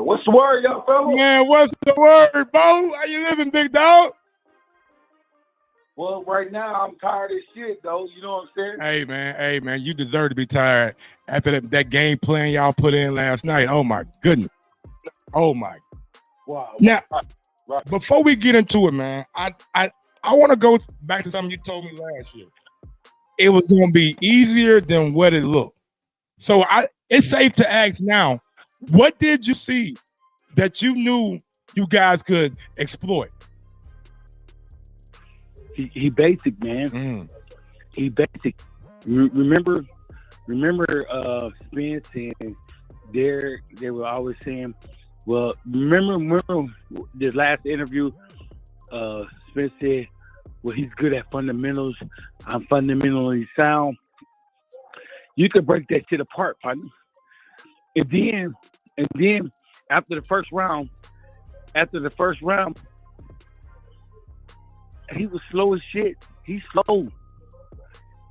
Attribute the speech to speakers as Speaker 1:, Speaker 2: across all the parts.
Speaker 1: What's the word, young fella?
Speaker 2: Man, what's the word, Bo? How you living, big dog?
Speaker 1: Well, right now I'm tired of shit, though. You know what I'm saying?
Speaker 2: Hey, man, you deserve to be tired after that game plan y'all put in last night. Oh, my goodness. Oh, my.
Speaker 1: Wow.
Speaker 2: Now,
Speaker 1: right.
Speaker 2: Before we get into it, man, I want to go back to something you told me last year. It was going to be easier than what it looked. So it's safe to ask now, what did you see that you knew you guys could exploit?
Speaker 3: He basic, man. He basic. Remember Spence and they were always saying, well, remember the last interview, Spence said, well, he's good at fundamentals. I'm fundamentally sound. You could break that shit apart, partner. And then after the first round, he was slow as shit. He's slow.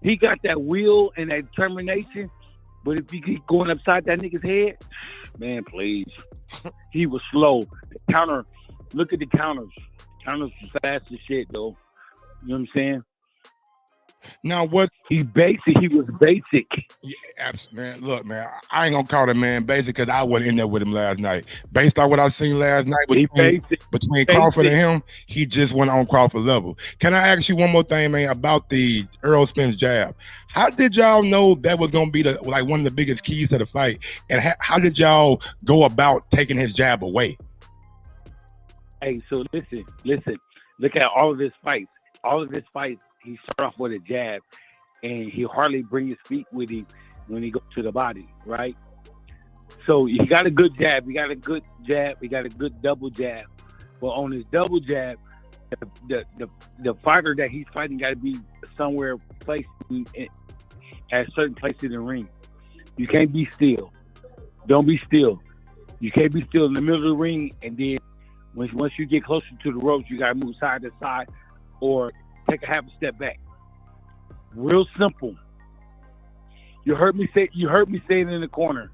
Speaker 3: He got that will and that determination, but if you keep going upside that nigga's head, man, please. He was slow. The counter, look at the counters. Counters was fast as shit, though. You know what I'm saying?
Speaker 2: Now, what
Speaker 3: he basic? He was basic.
Speaker 2: Yeah, absolutely, man. Look, man, I ain't gonna call the man basic because I wasn't in there with him last night. Based on what I seen last night between Crawford and him, he just went on Crawford level. Can I ask you one more thing, man, about the Errol Spence jab? How did y'all know that was gonna be one of the biggest keys to the fight? And how did y'all go about taking his jab away?
Speaker 3: Hey, so listen. Look at all of his fights. He start off with a jab, and he hardly bring his feet with him when he goes to the body, right? So he got a good jab. He got a good double jab. Well, on his double jab, the fighter that he's fighting got to be somewhere placed at a certain place in the ring. You can't be still. Don't be still. You can't be still in the middle of the ring, and then once you get closer to the ropes, you got to move side to side or take a half a step back. Real simple. You heard me say it in the corner.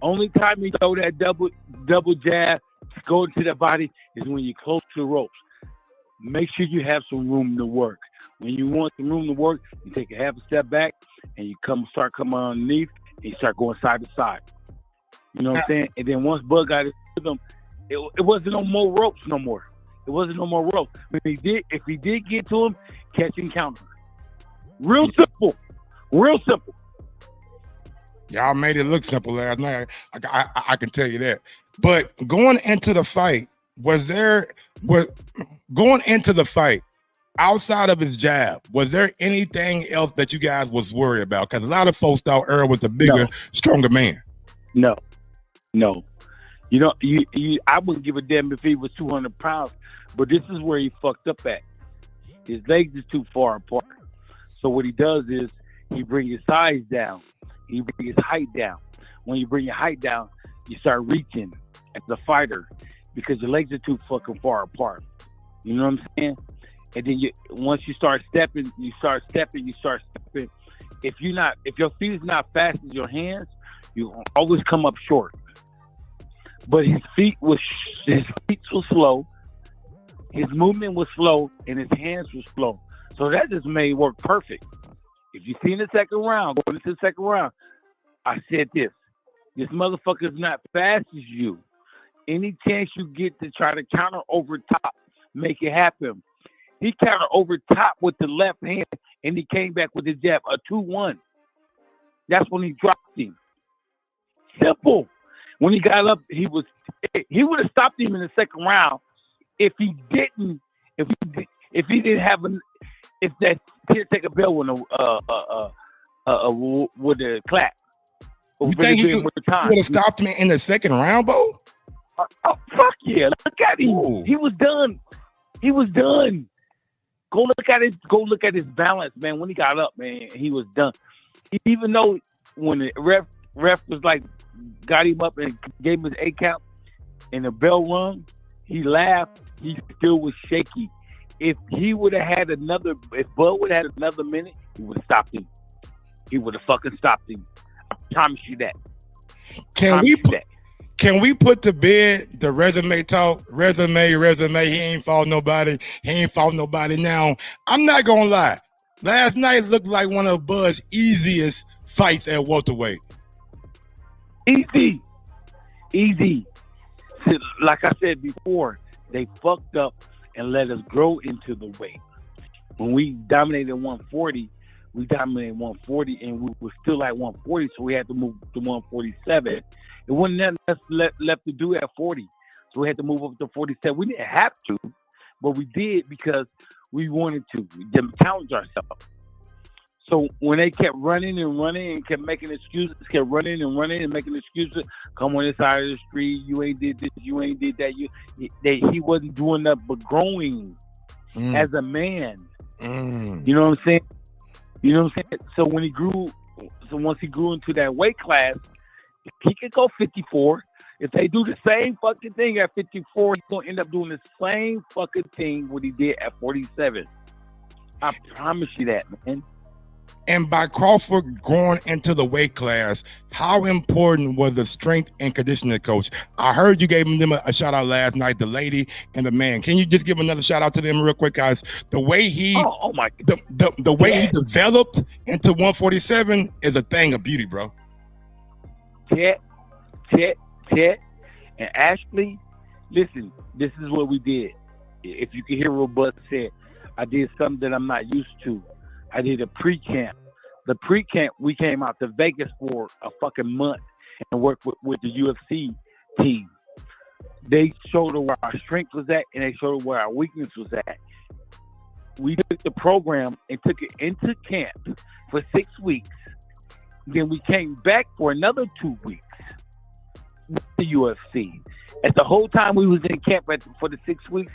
Speaker 3: Only time you throw that double jab to go into the body is when you're close to the ropes. Make sure you have some room to work. When you want some room to work, you take a half a step back and you start coming underneath and you start going side to side. You know what I'm saying? And then once Bud got it to them, it wasn't no more ropes no more. It wasn't no more ropes. But if he did get to him, catch and counter. Real simple.
Speaker 2: Y'all made it look simple last night. I can tell you that. But going into the fight, outside of his jab, was there anything else that you guys was worried about? Because a lot of folks thought Errol was the bigger, stronger man.
Speaker 3: No. You know, I wouldn't give a damn if he was 200 pounds, but this is where he fucked up at. His legs is too far apart. So what he does is he brings his size down. He brings his height down. When you bring your height down, you start reaching at the fighter because your legs are too fucking far apart. You know what I'm saying? And then once you start stepping. If your feet is not fast as your hands, you always come up short. But his feet was slow. His movement was slow, and his hands were slow. So that just made it work perfect. If you see in the second round, going into the second round, I said this motherfucker's not fast as you. Any chance you get to try to counter over top, make it happen. He countered over top with the left hand, and he came back with his jab, a 2-1. That's when he dropped him. Simple. When he got up, he would have stopped him in the second round if that take a bell with a clap.
Speaker 2: You think he would have stopped him in the second round, Bo?
Speaker 3: Oh, fuck yeah! Look at him. Ooh. He was done. Go look at his balance, man. When he got up, man, he was done. Even though when the ref was like, got him up and gave him his 8 count and the bell rung, he laughed. He still was shaky. If Bud would have had another minute, he would have stopped him. He would have fucking stopped him. I promise you that.
Speaker 2: Can we put to bed the resume talk? Resume. He ain't fought nobody. Now, I'm not gonna lie. Last night looked like one of Bud's easiest fights at welterweight.
Speaker 3: Easy. Like I said before, they fucked up and let us grow into the weight. When we dominated 140, and we were still at 140, so we had to move to 147. It wasn't nothing else left to do at 40, so we had to move up to 47. We didn't have to, but we did because we wanted to. We didn't challenge ourselves. So when they kept running and kept making excuses, come on this side of the street, you ain't did this, you ain't did that. He wasn't doing that but growing as a man. You know what I'm saying? So when once he grew into that weight class, he could go 54. If they do the same fucking thing at 54, he's gonna end up doing the same fucking thing what he did at 47. I promise you that, man.
Speaker 2: And by Crawford going into the weight class, how important was the strength and conditioning coach? I heard you gave them a shout out last night, the lady and the man. Can you just give another shout out to them real quick, guys? The way he, the way he developed into 147 is a thing of beauty, bro.
Speaker 3: Chet, and Ashley. Listen, this is what we did. If you can hear what Bud said, I did something that I'm not used to. I did a pre-camp. The pre-camp, we came out to Vegas for a fucking month and worked with the UFC team. They showed where our strength was at, and they showed where our weakness was at. We took the program and took it into camp for 6 weeks. Then we came back for another 2 weeks with the UFC. At the whole time we was in camp for the 6 weeks,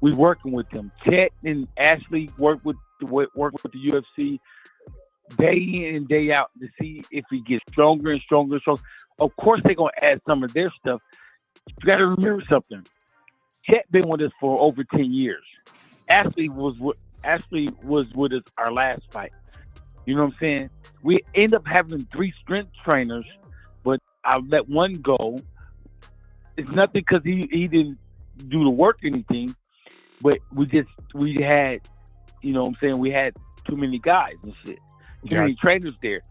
Speaker 3: we working with them. Chet and Ashley work with the UFC day in and day out to see if he gets stronger and stronger and stronger. Of course, they're gonna add some of their stuff. You got to remember something. Chet been with us for over 10 years. Ashley was with us our last fight. You know what I'm saying? We end up having 3 strength trainers, but I let one go. It's nothing because he didn't do the work or anything, but we had, you know what I'm saying, we had too many guys and shit. Too many trainers there.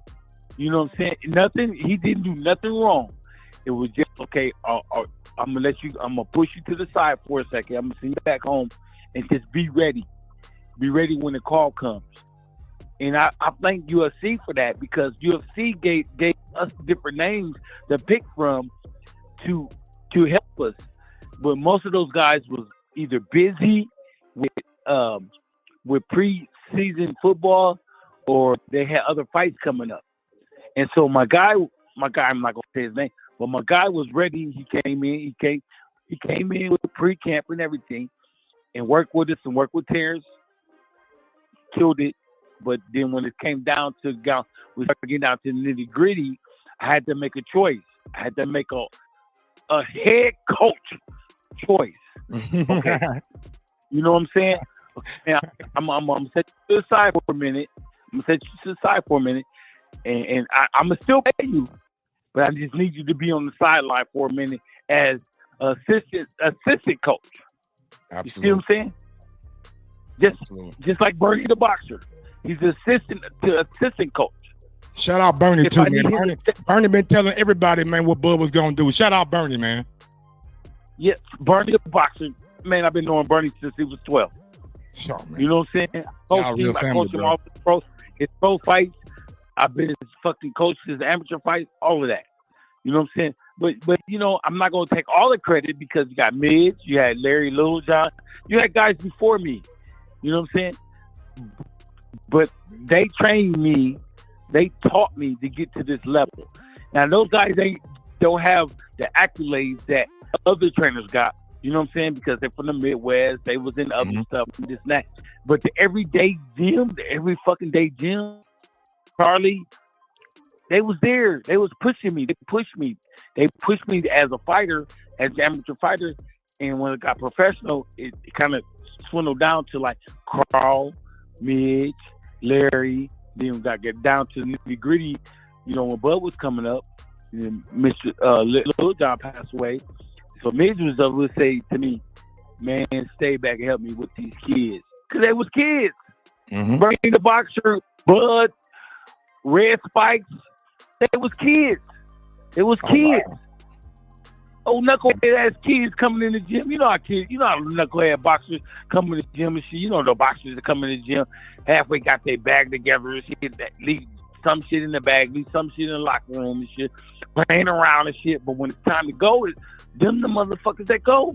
Speaker 3: You know what I'm saying? Nothing, he didn't do nothing wrong. It was just, okay, I'm gonna push you to the side for a second. I'm gonna send you back home and just be ready. Be ready when the call comes. And I thank UFC for that, because UFC gave us different names to pick from to help us. But most of those guys was either busy with pre-season football, or they had other fights coming up. And so my guy, I'm not gonna say his name, but my guy was ready. He came in with the pre-camp and everything, and worked with us and worked with Terence. Killed it. But then when it came down to we started getting down to the nitty-gritty, I had to make a choice. I had to make a head coach choice. Okay. You know what I'm saying? Now, I'm gonna set you to the side for a minute. And I'm gonna still pay you, but I just need you to be on the sideline for a minute as assistant coach. Absolutely. You see what I'm saying? Just like Bernie the boxer, he's assistant coach.
Speaker 2: Shout out Bernie too, man. Bernie been telling everybody, man, what Bud was gonna do. Shout out Bernie, man.
Speaker 3: Yeah, Bernie the boxer, man. I've been knowing Bernie since he was 12.
Speaker 2: Sure, man.
Speaker 3: You know what I'm saying? I coached him all his pro fights. I've been his fucking coach, his amateur fights, all of that. You know what I'm saying? But you know, I'm not gonna take all the credit, because you got Midge, you had Larry Littlejohn, you had guys before me. You know what I'm saying? But they trained me, they taught me to get to this level. Now those guys don't have the accolades that other trainers got. You know what I'm saying? Because they're from the Midwest, they was in other stuff and this and that. But the everyday gym, Charlie, they was there. They was pushing me. They pushed me as a fighter, as an amateur fighter. And when it got professional, it kind of swindled down to like Carl, Midge, Larry. Then we got to get down to the nitty gritty. You know, when Bud was coming up, Mr. Lil John passed away. So Midge would say to me, man, stay back and help me with these kids. Because they was kids.
Speaker 2: Mm-hmm.
Speaker 3: Bring the boxer, Bud, Red Spikes. They was kids. It was kids.
Speaker 2: Wow.
Speaker 3: Oh, knucklehead ass kids coming in the gym. You know how knucklehead boxers come in the gym and shit. You know the boxers that come in the gym halfway got their bag together and shit. Leave some shit in the bag, leave some shit in the locker room and shit, playing around and shit. But when it's time to go, them the motherfuckers that go.